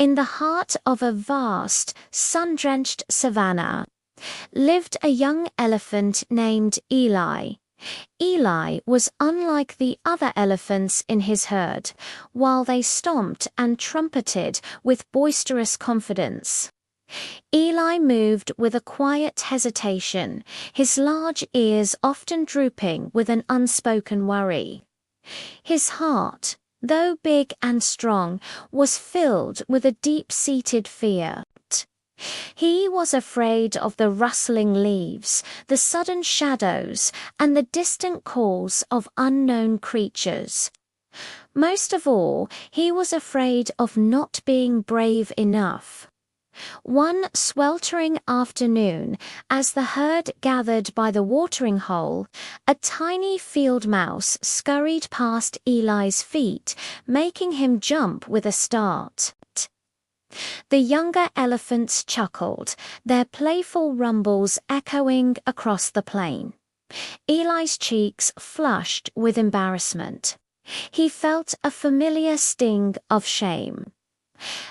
In the heart of a vast, sun-drenched savanna, lived a young elephant named Eli. Eli was unlike the other elephants in his herd, while they stomped and trumpeted with boisterous confidence. Eli moved with a quiet hesitation, his large ears often drooping with an unspoken worry. His heart, though big and strong, was filled with a deep-seated fear. He was afraid of the rustling leaves, the sudden shadows, and the distant calls of unknown creatures. Most of all, he was afraid of not being brave enough. One sweltering afternoon, as the herd gathered by the watering hole, a tiny field mouse scurried past Eli's feet, making him jump with a start. The younger elephants chuckled, their playful rumbles echoing across the plain. Eli's cheeks flushed with embarrassment. He felt a familiar sting of shame.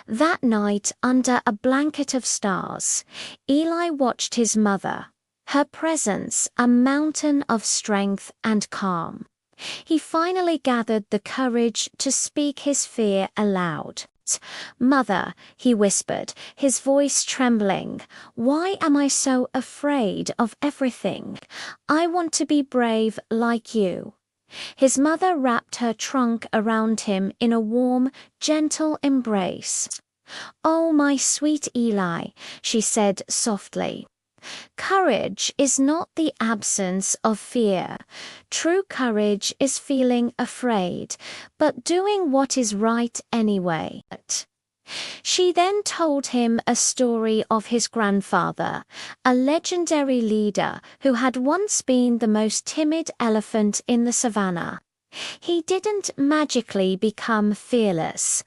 That night, under a blanket of stars, Eli watched his mother, her presence a mountain of strength and calm. He finally gathered the courage to speak his fear aloud. "Mother," he whispered, his voice trembling, "why am I so afraid of everything? I want to be brave like you." His mother wrapped her trunk around him in a warm, gentle embrace. "Oh, my sweet Eli," she said softly. "Courage is not the absence of fear. True courage is feeling afraid, but doing what is right anyway." She then told him a story of his grandfather, a legendary leader who had once been the most timid elephant in the savannah. He didn't magically become fearless.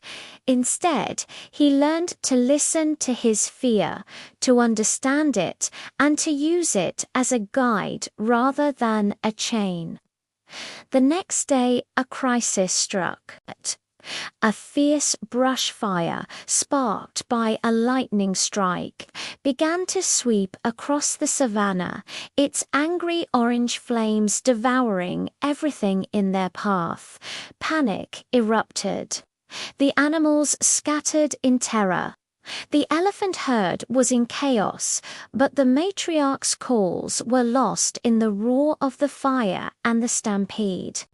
Instead, he learned to listen to his fear, to understand it, and to use it as a guide rather than a chain. The next day, a crisis struck. A fierce brush fire, sparked by a lightning strike, began to sweep across the savannah, its angry orange flames devouring everything in their path. Panic erupted. The animals scattered in terror. The elephant herd was in chaos, but the matriarch's calls were lost in the roar of the fire and the stampede.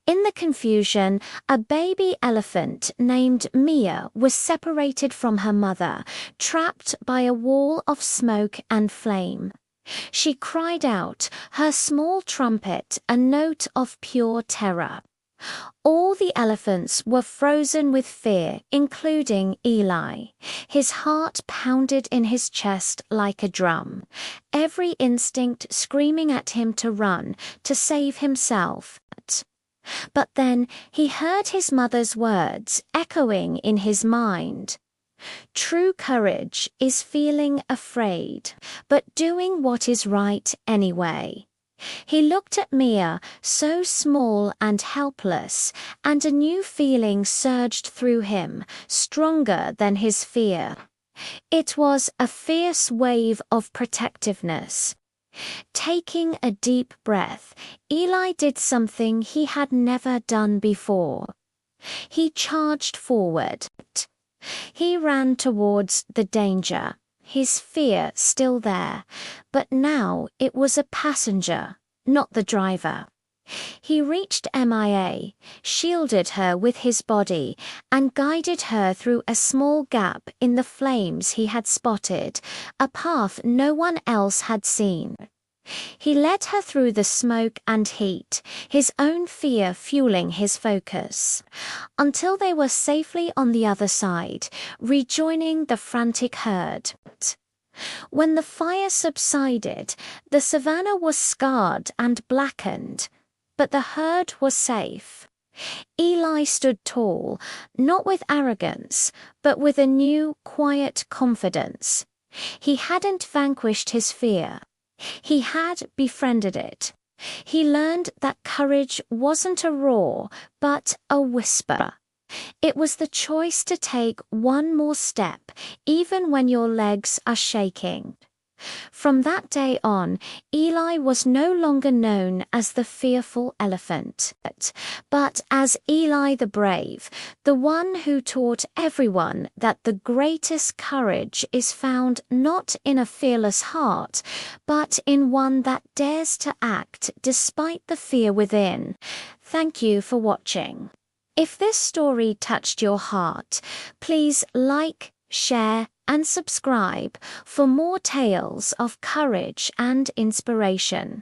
In the confusion, a baby elephant named Mia was separated from her mother, trapped by a wall of smoke and flame. She cried out, her small trumpet a note of pure terror. All the elephants were frozen with fear, including Eli. His heart pounded in his chest like a drum, every instinct screaming at him to run, to save himself. But then he heard his mother's words echoing in his mind. True courage is feeling afraid, but doing what is right anyway. He looked at Mia, so small and helpless, and a new feeling surged through him, stronger than his fear. It was a fierce wave of protectiveness. Taking a deep breath, Eli did something he had never done before. He charged forward. He ran towards the danger, his fear still there, but now it was a passenger, not the driver. He reached Mia, shielded her with his body, and guided her through a small gap in the flames he had spotted, a path no one else had seen. He led her through the smoke and heat, his own fear fueling his focus, until they were safely on the other side, rejoining the frantic herd. When the fire subsided, the savannah was scarred and blackened, but the herd was safe. Eli stood tall, not with arrogance, but with a new, quiet confidence. He hadn't vanquished his fear. He had befriended it. He learned that courage wasn't a roar, but a whisper. It was the choice to take one more step, even when your legs are shaking. From that day on, Eli was no longer known as the fearful elephant, but as Eli the Brave, the one who taught everyone that the greatest courage is found not in a fearless heart, but in one that dares to act despite the fear within. Thank you for watching. If this story touched your heart, please like, share, and subscribe for more tales of courage and inspiration.